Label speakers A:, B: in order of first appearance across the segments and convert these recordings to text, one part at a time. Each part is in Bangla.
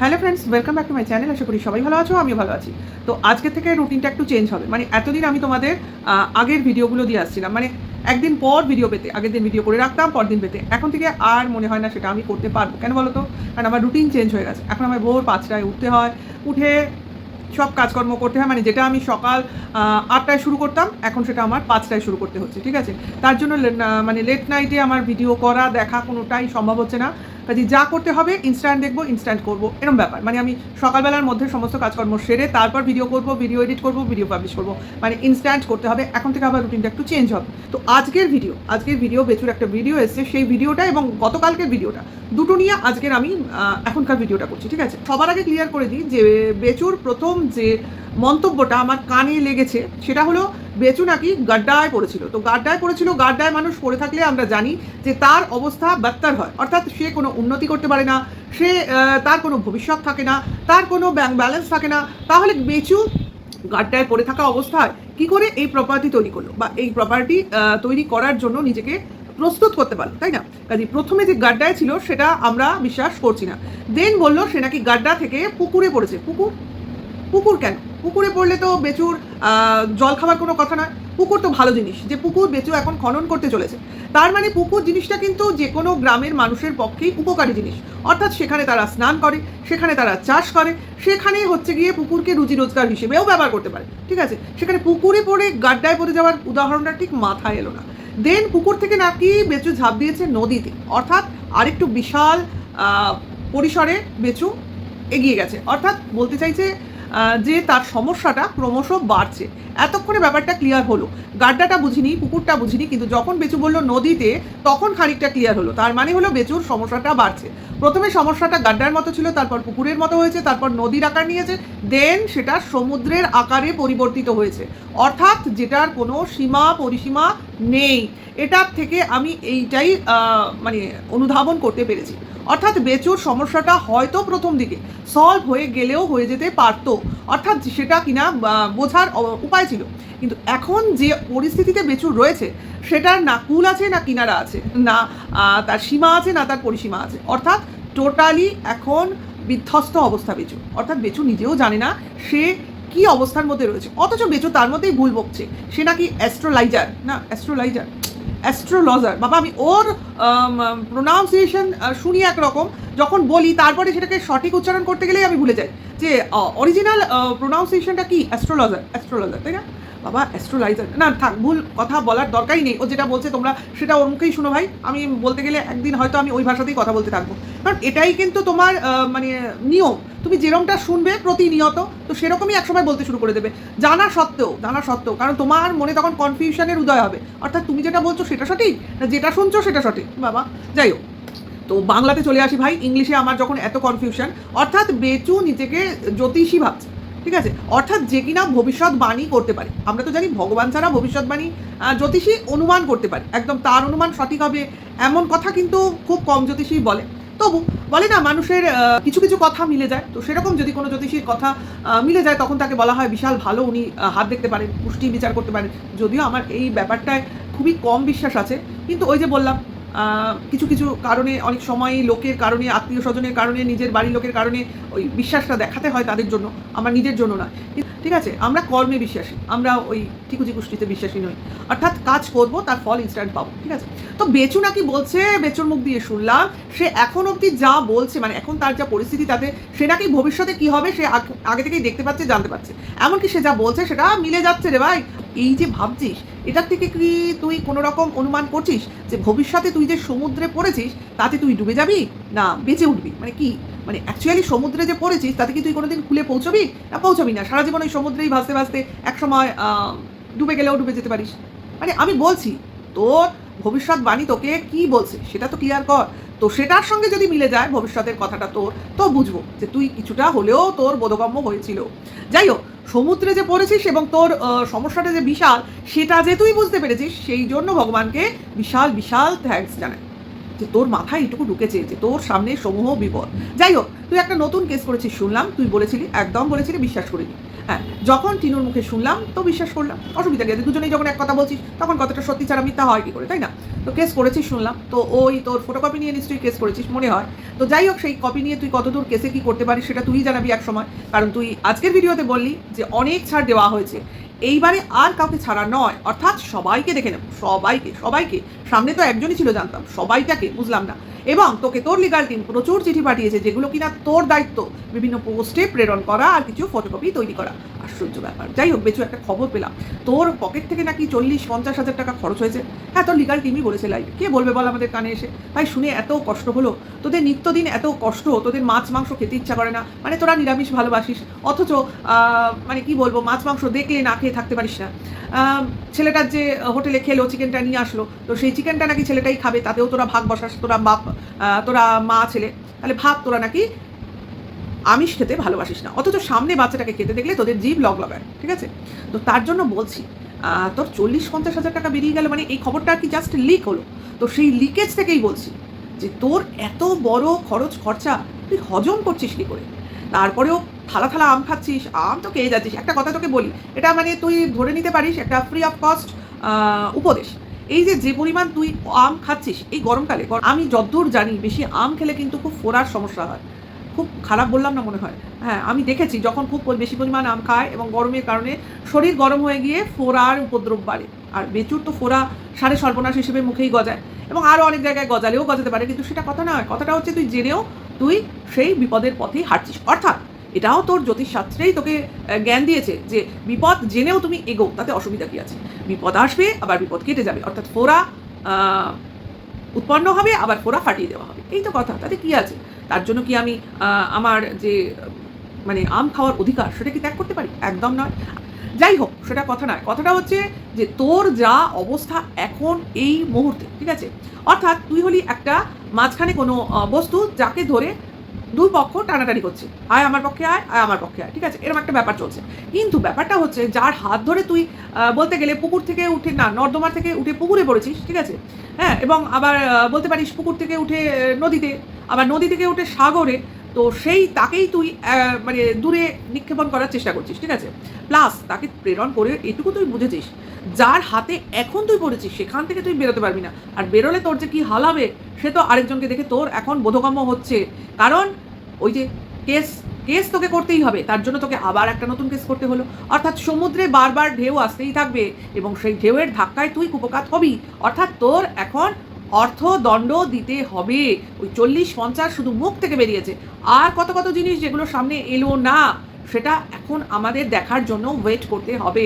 A: Hello friends, welcome back to my channel. আশা করি সবাই ভালো আছো, আমিও ভালো আছি। তো আজকে থেকে রুটিনটা একটু চেঞ্জ হবে। মানে এতদিন আমি তোমাদের আগের ভিডিওগুলো দিয়ে আসছিলাম, মানে একদিন পর ভিডিও পেতে, আগের দিন ভিডিও করে রাখতাম, পরদিন পেতে। এখন থেকে আর মনে হয় না সেটা আমি করতে পারবো। কেন বলো তো? কারণ আমার রুটিন চেঞ্জ হয়ে গেছে। এখন আমার ভোর 5টায় উঠতে হয়, উঠে সব কাজকর্ম করতে হয়। মানে যেটা আমি সকাল 8টায় শুরু করতাম, এখন সেটা আমার 5টায় শুরু করতে হচ্ছে, ঠিক আছে? তার জন্য মানে লেট নাইটে আমার ভিডিও করা দেখা কোনোটাই সম্ভব হচ্ছে না। কাজে যা করতে হবে ইনস্ট্যান্ট দেখবো, ইনস্ট্যান্ট করবো, এরকম ব্যাপার। মানে আমি সকালবেলার মধ্যে সমস্ত কাজকর্ম সেরে তারপর ভিডিও করবো, ভিডিও এডিট করবো, ভিডিও পাবলিশ করবো। মানে ইনস্ট্যান্ট করতে হবে। এখন থেকে আবার রুটিনটা একটু চেঞ্জ হবে। তো আজকের ভিডিও বেচুর একটা ভিডিও এসেছে, সেই ভিডিওটা এবং গতকালকের ভিডিওটা দুটো নিয়ে আজকের আমি এখনকার ভিডিওটা করছি, ঠিক আছে? সবার আগে ক্লিয়ার করে দিই যে বেচুর প্রথম যে মন্তব্যটা আমার কানে লেগেছে সেটা হলো বেচু নাকি গাড্ডায় পড়েছিল। তো গাড্ডায় পড়েছিল, গাড্ডায় মানুষ পড়ে থাকলে আমরা জানি যে তার অবস্থা বাত্তার হয়, অর্থাৎ সে কোনো উন্নতি করতে পারে না, সে তার কোনো ভবিষ্যৎ থাকে না, তার কোনো ব্যাংক ব্যালেন্স থাকে না। তাহলে বেচু গাড্ডায় পড়ে থাকা অবস্থায় কি করে এই প্রপার্টি তৈরি করলো বা এই প্রপার্টি তৈরি করার জন্য নিজেকে প্রস্তুত করতে পারলো, তাই না? কাজে প্রথমে যে গাড্ডায় ছিল সেটা আমরা বিশ্বাস করছি না। দেন বললো সে নাকি গাড্ডা থেকে পুকুরে পড়েছে। পুকুর কেন? পুকুরে পড়লে তো বেচুর জল খাবার কোনো কথা নয়। পুকুর তো ভালো জিনিস, যে পুকুর বেচু এখন খনন করতে চলেছে। তার মানে পুকুর জিনিসটা কিন্তু যে কোনো গ্রামের মানুষের পক্ষেই উপকারী জিনিস। অর্থাৎ সেখানে তারা স্নান করে, সেখানে তারা চাষ করে, সেখানে হচ্ছে গিয়ে পুকুরকে রুজি রোজগার হিসেবেও ব্যবহার করতে পারে, ঠিক আছে? সেখানে পুকুরে পড়ে গাড্ডায় পড়ে যাওয়ার উদাহরণটা ঠিক মাথায় এলো না। দেন পুকুর থেকে নাকি বেচু ঝাঁপ দিয়েছে নদীতে, অর্থাৎ আরেকটু বিশাল পরিসরে বেচু এগিয়ে গেছে। অর্থাৎ বলতে চাইছে যে তার সমস্যাটা ক্রমশ বাড়ছে। এতক্ষণে ব্যাপারটা ক্লিয়ার হলো। গাড্ডাটা বুঝিনি, পুকুরটা বুঝিনি, কিন্তু যখন বেচু বললো নদীতে, তখন খানিকটা ক্লিয়ার হলো। তার মানে হলো বেচুর সমস্যাটা বাড়ছে। প্রথমে সমস্যাটা গাড্ডার মতো ছিল, তারপর পুকুরের মতো হয়েছে, তারপর নদীর আকার নিয়েছে, দেন সেটা সমুদ্রের আকারে পরিবর্তিত হয়েছে। অর্থাৎ যেটার কোনো সীমা পরিসীমা নেই। এটার থেকে আমি এইটাই মানে অনুধাবন করতে পেরেছি। অর্থাৎ বেচুর সমস্যাটা হয়তো প্রথম দিকে সলভ হয়ে গেলেও হয়ে যেতে পারতো, অর্থাৎ সেটা কিনা বোঝার উপায় ছিল। কিন্তু এখন যে পরিস্থিতিতে বেচুর রয়েছে সেটার না কুল আছে না কিনারা আছে, না তার সীমা আছে না তার পরিসীমা আছে। অর্থাৎ টোটালি এখন বিধ্বস্ত অবস্থা বেচু। অর্থাৎ বেচু নিজেও জানে না সে কি অবস্থার মধ্যে রয়েছে, অথচ বেচু তার মধ্যেই ভুল বকছে। সে নাকি অ্যাস্ট্রোলজার। বাবা, আমি ওর প্রোনাউন্সিয়েশন শুনি একরকম, যখন বলি তারপরে সেটাকে সঠিক উচ্চারণ করতে গেলেই আমি ভুলে যাই যে অরিজিনাল প্রোনাউন্সিয়েশনটা কি। অ্যাস্ট্রোলজার, তাই না? বাবা, অ্যাস্ট্রোলাইজার না, থাক, ভুল কথা বলার দরকারই নেই। ও যেটা বলছে তোমরা সেটা ওর মুখেই শুনো ভাই। আমি বলতে গেলে একদিন হয়তো আমি ওই ভাষাতেই কথা বলতে থাকবো, কারণ এটাই কিন্তু তোমার মানে নিয়ম। তুমি যেরকমটা শুনবে প্রতিনিয়ত, তো সেরকমই একসময় বলতে শুরু করে দেবে, জানা সত্ত্বেও, কারণ তোমার মনে তখন কনফিউশনের উদয় হবে। অর্থাৎ তুমি যেটা বলছো সেটা সঠিক, না যেটা শুনছো সেটা সঠিক। বাবা, যাই হোক, তো বাংলাতে চলে আসি ভাই। ইংলিশে আমার যখন এত কনফিউশন, অর্থাৎ বেচু নিজেকে জ্যোতিষী ভাবছে, ঠিক আছে? অর্থাৎ যে কিনা ভবিষ্যৎবাণী করতে পারে। আমরা তো জানি ভগবান ছাড়া ভবিষ্যৎবাণী জ্যোতিষী অনুমান করতে পারে, একদম তার অনুমান সঠিক হবে এমন কথা কিন্তু খুব কম জ্যোতিষী বলে। তবু বলে না, মানুষের কিছু কিছু কথা মিলে যায়। তো সেরকম যদি কোনো জ্যোতিষীর কথা মিলে যায়, তখন তাকে বলা হয় বিশাল ভালো, উনি হাত দেখতে পারেন, পুষ্টি বিচার করতে পারেন। যদিও আমার এই ব্যাপারটায় খুবই কম বিশ্বাস আছে, কিন্তু ওই যে বললাম, কিছু কিছু কারণে, অনেক সময় লোকের কারণে, আত্মীয় স্বজনের কারণে, নিজের বাড়ির লোকের কারণে ওই বিশ্বাসটা দেখাতে হয় তাদের জন্য, আমার নিজের জন্য না, ঠিক আছে? আমরা কর্মে বিশ্বাসী, আমরা ওই ঠিকুজি কুষ্টিতে বিশ্বাসী নই। অর্থাৎ কাজ করব, তার ফল ইনস্ট্যান্ট পাবো, ঠিক আছে? তো বেচু নাকি বলছে, বেচুর মুখ দিয়ে শুনলাম, সে এখন অবধি যা বলছে, মানে এখন তার যা পরিস্থিতি, তাতে সে নাকি ভবিষ্যতে কি হবে সে আগে থেকেই দেখতে পাচ্ছে, জানতে পারছে। এমনকি সে যা বলছে সেটা মিলে যাচ্ছে রে ভাই। এই যে ভাবছিস, এটার থেকে কি তুই কোনো রকম অনুমান করছিস যে ভবিষ্যতে তুই যে সমুদ্রে পড়েছিস তাতে তুই ডুবে যাবি না বেঁচে উঠবি? মানে কি, মানে অ্যাকচুয়ালি সমুদ্রে যে পড়েছিস তাতে কি তুই কোনোদিন খুলে পৌঁছবি না পৌঁছবি না? সারা জীবন ওই সমুদ্রেই ভাসতে ভাসতে একসময় ডুবে গেলেও ডুবে যেতে পারিস। মানে আমি বলছি, তোর ভবিষ্যৎবাণী তোকে কি বলছে সেটা তো ক্লিয়ার কর। তো সেটার সঙ্গে যদি মিলে যায় ভবিষ্যতের কথাটা তোর, তো বুঝবো যে তুই কিছুটা হলেও তোর বোধগম্য হয়েছিল। যাই হোক, সমুদ্রে যে পড়েছিস এবং তোর সমস্যাটা যে বিশাল, সেটা যে তুই বুঝতে পেরেছিস, সেই জন্য ভগবানকে বিশাল বিশাল থ্যাঙ্কস জানাই। যে তোর মাথায় এইটুকু ঢুকেছে যে তোর সামনে সমূহ বিপদ। যাই হোক, তুই একটা নতুন কেস করেছিস শুনলাম, তুই বলেছিলি, একদম বলেছিলি, বিশ্বাস করিনি। হ্যাঁ, যখন টিনুর মুখে শুনলাম তো বিশ্বাস করলাম, অসুবিধা কি আছে, দুজনেই যখন এক কথা বলছিস তখন কথাটা সত্যি ছাড়া মিথ্যা হয় কি করে, তাই না? তো কেস করেছিস শুনলাম, তো ওই তোর ফটোকপি নিয়ে নিশ্চয়ই কেস করেছিস মনে হয়। তো যাই হোক, সেই কপি নিয়ে তুই কতদূর কেসে কি করতে পারিস সেটা তুই জানাবি এক সময়, কারণ তুই আজকের ভিডিওতে বললি যে অনেক ছাড় দেওয়া হয়েছে, এইবারে আর কাউকে ছাড়া নয়, অর্থাৎ সবাইকে দেখে নেব, সবাইকে সবাইকে। সামনে তো একজনই ছিল জানতাম, সবাইটাকে বুঝলাম না। এবং তোকে তোর লিগাল টিম প্রচুর চিঠি পাঠিয়েছে, যেগুলো কিনা তোর দায়িত্ব বিভিন্ন পোস্টে প্রেরণ করা আর কিছু ফটোকপি তৈরি করা। আশ্চর্য ব্যাপার। যাই হোক, বেচু একটা খবর পেলাম, তোর পকেট থেকে নাকি 40-50 হাজার টাকা খরচ হয়েছে। হ্যাঁ, তোর লিগাল টিমই বলেছে লাইভ, কে বলবে বল আমাদের কানে এসে? ভাই শুনে এত কষ্ট হলো, তোদের নিত্যদিন এত কষ্ট, তোদের মাছ মাংস খেতে ইচ্ছা করে না, মানে তোরা নিরামিষ ভালোবাসিস, অথচ মানে কি বলবো, মাছ মাংস দেখলে না খেয়ে থাকতে পারিস না। ছেলেটার যে হোটেলে খেলো, চিকেনটা নিয়ে আসলো, তো সেই চিকেনটা নাকি ছেলেটাই খাবে, তাতেও তোরা ভাগ বসাস, তোরা বাপ, তোরা মা ছেলে, তাহলে ভাব তোরা নাকি আমিষ খেতে ভালোবাসিস না, অথচ সামনে বাচ্চাটাকে খেতে দেখলে তোদের জিভ লাগায়, ঠিক আছে? তো তার জন্য বলছি, তোর 40-50 হাজার টাকা বেরিয়ে গেল, মানে এই খবরটা কি জাস্ট লিক হলো? তো সেই লিকেজ থেকেই বলছি যে তোর এত বড় খরচ খরচা তুই হজম করছিস কি করে? তারপরেও থালা থালা আম খাচ্ছিস, আম তো খেয়ে যাচ্ছিস। একটা কথা তোকে বলি, এটা মানে তুই ধরে নিতে পারিস একটা ফ্রি অফ কস্ট উপদেশ। এই যে পরিমাণ তুই আম খাচ্ছিস এই গরমকালে, আমি যতদূর জানি বেশি আম খেলে কিন্তু খুব ফোড়ার সমস্যা হয়। খুব খারাপ বললাম না মনে হয়? হ্যাঁ, আমি দেখেছি যখন খুব বেশি পরিমাণ আম খায় এবং গরমের কারণে শরীর গরম হয়ে গিয়ে ফোড়ার উপদ্রব বাড়ে। আর বেচুর তো ফোড়া সাড়ে সর্বনাশ হিসেবে মুখেই গজায়, এবং আরও অনেক জায়গায় গজালেও গজাতে পারে, কিন্তু সেটা কথা নয়। কথাটা হচ্ছে তুই জেনেও তুই সেই বিপদের পথেই হাঁটছিস। অর্থাৎ এটাও তোর জ্যোতিষশাস্ত্রেই তোকে জ্ঞান দিয়েছে যে বিপদ জেনেও তুমি এগো, তাতে অসুবিধা কী আছে? বিপদ আসবে, আবার বিপদ কেটে যাবে, অর্থাৎ ফোড়া উৎপন্ন হবে, আবার ফোড়া ফাটিয়ে দেওয়া হবে, এই তো কথা, তাতে কী আছে? তার জন্য কি আমি আমার যে মানে আম খাওয়ার অধিকার সেটা কি ত্যাগ করতে পারি? একদম নয়। যাই হোক, সেটা কথা নয়। কথাটা হচ্ছে যে তোর যা অবস্থা এখন এই মুহূর্তে, ঠিক আছে? অর্থাৎ তুই হলি একটা মাঝখানে কোনো বস্তু, যাকে ধরে দুই পক্ষ টানাটানি করছে, আয় আমার পক্ষে আয়, আয় আমার পক্ষে আয়, ঠিক আছে? এরকম একটা ব্যাপার চলছে। কিন্তু ব্যাপারটা হচ্ছে, যার হাত ধরে তুই বলতে গেলে পুকুর থেকে উঠে, না নর্দমার থেকে উঠে পুকুরে পড়েছিস, ঠিক আছে? হ্যাঁ, এবং আবার বলতে পারিস পুকুর থেকে উঠে নদীতে, আবার নদী থেকে উঠে সাগরে, তো সেই তাকেই তুই মানে দূরে নিক্ষেপণ করার চেষ্টা করছিস, ঠিক আছে? প্লাস তাকে প্রেরণ করে এটুকু তুই বুঝেছিস, যার হাতে এখন তুই পড়েছিস সেখান থেকে তুই বেরোতে পারবি না। আর বেরোলে তোর যে কী হাল হবে সে তো আরেকজনকে দেখে তোর এখন বোধগম্য হচ্ছে। কারণ ওই যে কেস কেস তোকে করতেই হবে, তার জন্য তোকে আবার একটা নতুন কেস করতে হলো। অর্থাৎ সমুদ্রে বারবার ঢেউ আসতেই থাকবে, এবং সেই ঢেউয়ের ধাক্কায় তুই কুপকাত হবি। অর্থাৎ তোর এখন অর্থদণ্ড দিতে হবে। ওই 40-50 শুধু মুখ থেকে বেরিয়েছে, আর কত কত জিনিস যেগুলো সামনে এলো না, সেটা এখন আমাদের দেখার জন্য ওয়েট করতে হবে।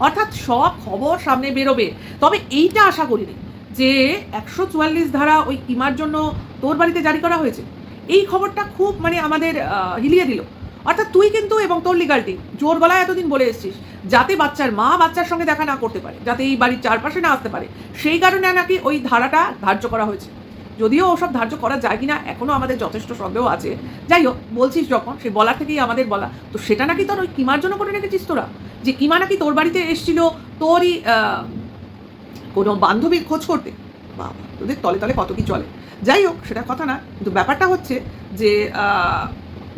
A: অর্থাৎ সব খবর সামনে বেরোবে। তবে এইটা আশা করিনি যে 144 ধারা ওই কিমার জন্য তোর বাড়িতে জারি করা হয়েছে। এই খবরটা খুব মানে আমাদের হিলিয়ে দিল। অর্থাৎ তুই কিন্তু এবং তোর লিগাল টিম জোর গলায় এতদিন বলে এসেছিস যাতে বাচ্চার মা বাচ্চার সঙ্গে দেখা না করতে পারে, যাতে এই বাড়ির চারপাশে না আসতে পারে, সেই কারণে নাকি ওই ধারাটা ধার্য করা হয়েছে। যদিও ওসব ধার্য করা যায় কিনা এখনও আমাদের যথেষ্ট সন্দেহ আছে। যাই হোক, বলছিস যখন, সে বলার থেকেই আমাদের বলা, তো সেটা নাকি তোর ওই কিমার জন্য করে রেখেছিস তোরা, যে কিমা নাকি তোর বাড়িতে এসেছিল তোরই কোনো বান্ধবীর খোঁজ করতে। বাবা, তোদের তলে তলে কত কি চলে। যাই হোক, সেটা কথা না, কিন্তু ব্যাপারটা হচ্ছে যে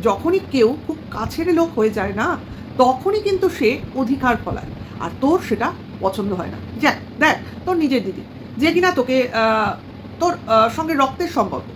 A: যখনই কেউ খুব কাছের লোক হয়ে যায় না, তখনই কিন্তু সে অধিকার ফলায়, আর তোর সেটা পছন্দ হয় না। দেখ তোর নিজের দিদি, যে কিনা তোকে তোর সঙ্গে রক্তের সম্পর্ক,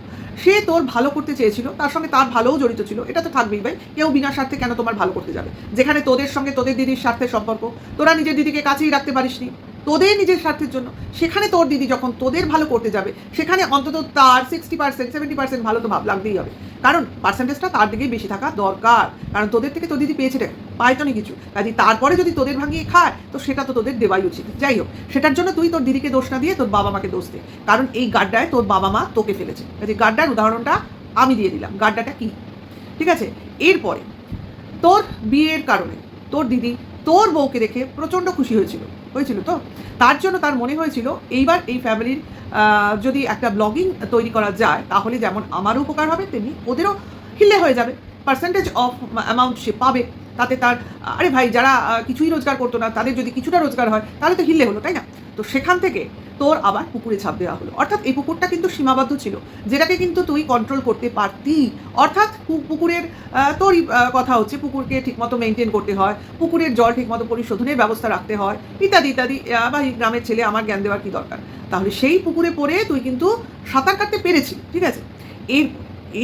A: সে তোর ভালো করতে চেয়েছিল, তার সঙ্গে তার ভালোও জড়িত ছিল, এটা তো থাকবেই ভাই, কেউ বিনা স্বার্থে কেন তোমার ভালো করতে যাবে? যেখানে তোদের সঙ্গে তোদের দিদির স্বার্থের সম্পর্ক, তোরা নিজের দিদিকে কাছেই রাখতে পারিসনি তোদের নিজের স্বার্থের জন্য, সেখানে তোর দিদি যখন তোদের ভালো করতে যাবে, সেখানে অন্তত তার 60%, 70% ভালো তো লাগতেই হবে, কারণ পার্সেন্টেজটা তার দিকেই বেশি থাকা দরকার। কারণ তোদের থেকে তোর দিদি পেয়েছে, পায় তো নি কিছু, কাজে তারপরে যদি তোদের ভাঙিয়ে খায়, তো সেটা তো তোদের দেওয়াই উচিত। যাই হোক, সেটার জন্য তুই তোর দিদিকে দোষ না দিয়ে তোর বাবা মাকে দোষ দে, কারণ এই গাড্ডায় তোর বাবা মা তোকে ফেলেছে। কাজে গাড্ডার উদাহরণটা আমি দিয়ে দিলাম, গাড্ডাটা কি, ঠিক আছে? এরপরে তোর বিয়ের কারণে তোর দিদি তোর বউকে দেখে প্রচণ্ড খুশি হয়েছিল তো, তার জন্য তার মনে হয়েছিল এইবার এই ফ্যামিলির যদি একটা ব্লগিং তৈরি করা যায়, তাহলে যেমন আমারও উপকার হবে, তেমনি ওদেরও হিলে হয়ে যাবে, পার্সেন্টেজ অফ অ্যামাউন্ট সে পাবে, তাতে তার, আরে ভাই, যারা কিছুই রোজগার করতো না তাদের যদি কিছুটা রোজগার হয় তাহলে তো হিলে হলো, তাই না? তো সেখান থেকে তোর আবার পুকুরে ঝাঁপ দেওয়া হলো। অর্থাৎ এই পুকুরটা কিন্তু সীমাবদ্ধ ছিল, যেটাকে কিন্তু তুই কন্ট্রোল করতে পারতি। অর্থাৎ পুকুরের তোরই কথা হচ্ছে, পুকুরকে ঠিকমতো মেনটেন করতে হয়, পুকুরের জল ঠিকমতো পরিশোধনের ব্যবস্থা রাখতে হয়, ইত্যাদি ইত্যাদি। বা এই গ্রামের ছেলে, আমার জ্ঞান দেওয়ার কী দরকার? তাহলে সেই পুকুরে পড়ে তুই কিন্তু সাঁতার কাটতে পেরেছি, ঠিক আছে।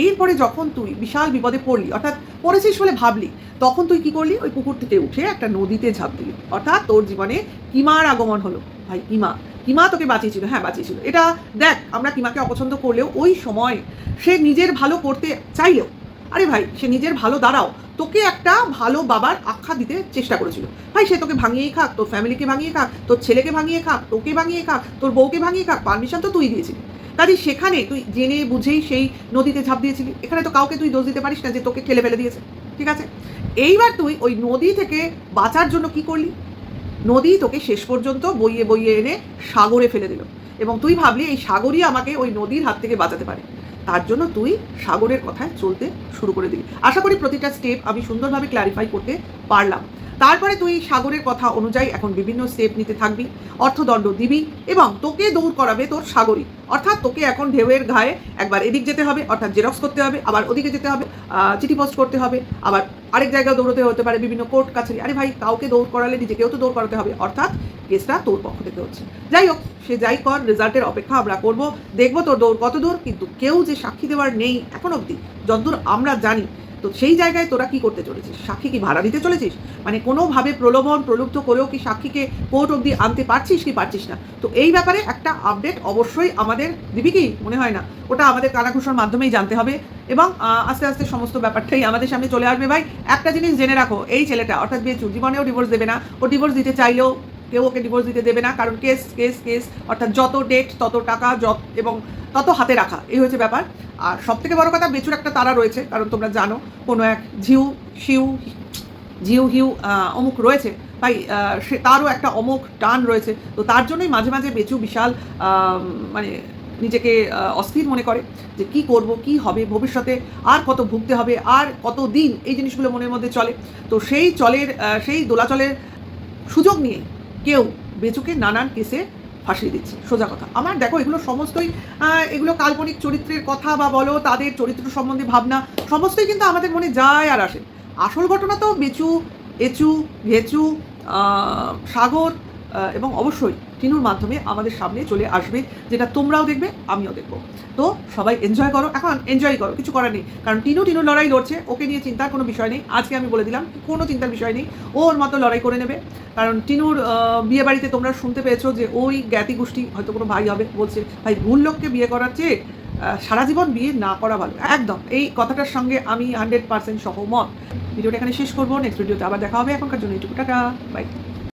A: এরপরে যখন তুই বিশাল বিপদে পড়লি, অর্থাৎ পড়েছিস বলে ভাবলি, তখন তুই কি করলি? ওই পুকুর থেকে উঠে একটা নদীতে ঝাঁপ দিলি। অর্থাৎ তোর জীবনে কিমার আগমন হলো। ভাই, কিমা তোকে বাঁচিয়েছিল, হ্যাঁ বাঁচিয়েছিল। এটা দেখ, আমরা কিমাকে অপছন্দ করলেও ওই সময় সে নিজের ভালো করতে চাইলেও, আরে ভাই, সে নিজের ভালো দ্বারাও তোকে একটা ভালো বাবার আখ্যা দিতে চেষ্টা করেছিল। ভাই, সে তোকে ভাঙিয়েই খাক, তোর ফ্যামিলিকে ভাঙিয়ে খাক, তোর ছেলেকে ভাঙিয়ে খাক, তোকে ভাঙিয়ে খাক, তোর বউকে ভাঙিয়ে খাক, পারমিশন তো তুই দিয়েছিলি। কাজে সেখানে তুই জেনে বুঝেই সেই নদীতে ঝাঁপ দিয়েছিলি। এখানে তো কাউকে তুই দোষ দিতে পারিস না যে তোকে ঠেলে ফেলে দিয়েছে, ঠিক আছে। এইবার তুই ওই নদী থেকে বাঁচার জন্য কি করলি? নদী তোকে শেষ পর্যন্ত বইয়ে বইয়ে এনে সাগরে ফেলে দিল, এবং তুই ভাবলি এই সাগরই আমাকে ওই নদীর হাত থেকে বাঁচাতে পারে। তার জন্য তুই সাগরের কথায় চলতে শুরু করে দিলি। আশা করি প্রতিটা স্টেপ আমি সুন্দরভাবে ক্ল্যারিফাই করতে পারলাম। তারপরে তুই সাগরের কথা অনুযায়ী এখন বিভিন্ন স্টেপ নিতে থাকবি, অর্থদণ্ড দিবি, এবং তোকে দৌড় করাবে তোর সাগরই। অর্থাৎ তোকে এখন ঢেউয়ের ঘায়ে একবার এদিক যেতে হবে, অর্থাৎ জেরক্স করতে হবে, আবার ওদিকে যেতে হবে, চিঠি পোস্ট করতে হবে, আবার আরেক জায়গায় দৌড়তে হতে পারে, বিভিন্ন কোর্ট কাছারি। আরে ভাই, কাউকে দৌড় করালে নিজেকেও তো দৌড় করাতে হবে, অর্থাৎ কেসটা তোর পক্ষ থেকে হচ্ছে। যাই হোক, সে যাই কর, রেজাল্টের অপেক্ষা আমরা করব, দেখবো তোর দৌড় কত দূর। কিন্তু কেউ যে সাক্ষী দেওয়ার নেই এখন অবধি, যতদূর আমরা জানি। তো সেই জায়গায় তোরা কি করতে চলেছিস? সাক্ষী কি ভাড়া দিতে চলেছিস? মানে কোনোভাবে প্রলুব্ধ করেও কি সাক্ষীকে কোর্ট অবধি আনতে পারছিস কি পারছিস না? তো এই ব্যাপারে একটা আপডেট অবশ্যই আমাদের দিবি কি? মনে হয় না। ওটা আমাদের কানাঘুষোর মাধ্যমেই জানতে হবে, এবং আস্তে আস্তে সমস্ত ব্যাপারটাই আমাদের সামনে চলে আসবে। ভাই, একটা জিনিস জেনে রাখো, এই ছেলেটা অর্থাৎ বেচু জীবনেও ডিভোর্স দেবে না। ও ডিভোর্স দিতে চাইলেও কেউ ওকে ডিভোর্স দিতে দেবে না, কারণ কেস কেস কেস, অর্থাৎ যত ডেট তত টাকা, এবং তত হাতে রাখা, এই হচ্ছে ব্যাপার। আর সব থেকে বড় কথা, বেচুর একটা তারা রয়েছে, কারণ তোমরা জানো কোনো এক ঝিউ হিউ অমুক রয়েছে। ভাই, সে তারও একটা অমুক টান রয়েছে। তো তার জন্যই মাঝে মাঝে বেচু বিশাল মানে নিজেকে অস্থির মনে করে যে কি করব, কি হবে ভবিষ্যতে, আর কত ভুগতে হবে, আর কত দিন, এই জিনিসগুলো মনের মধ্যে চলে। তো সেই দোলাচলের সুযোগ নিয়ে কেউ বেচুকে নানান কেসে ফাঁসিয়ে দিচ্ছে। সোজা কথা, আমার দেখো, এগুলো সমস্তই এগুলো কাল্পনিক চরিত্রের কথা, বা বলো তাদের চরিত্র সম্বন্ধে ভাবনা, সমস্তই কিন্তু আমাদের মনে যায় আর আসে। আসল ঘটনা তো এচু, ভেচু, সাগর, এবং অবশ্যই টিনুর মাধ্যমে আমাদের সামনে চলে আসবে, যেটা তোমরাও দেখবে, আমিও দেখবো। তো সবাই এনজয় করো, এখন এনজয় করো, কিছু করার নেই। কারণ টিনুর লড়াই লড়ছে, ওকে নিয়ে চিন্তার কোনো বিষয় নেই। আজকে আমি বলে দিলাম, কোনো চিন্তার বিষয় নেই, ওর মতো লড়াই করে নেবে। কারণ টিনুর বিয়ে বাড়িতে তোমরা শুনতে পেয়েছো যে ওই জ্ঞাতি গোষ্ঠী, হয়তো কোনো ভাই হবে, বলছে ভাই, ভুল লোককে বিয়ে করার চেয়ে সারা জীবন বিয়ে না করা ভালো। একদম এই কথাটার সঙ্গে আমি 100% সহমত। ভিডিওটা এখানে শেষ করবো, নেক্সট ভিডিওতে আবার দেখা হবে। এখনকার জন্য এইটুকু, টাটা, বাই।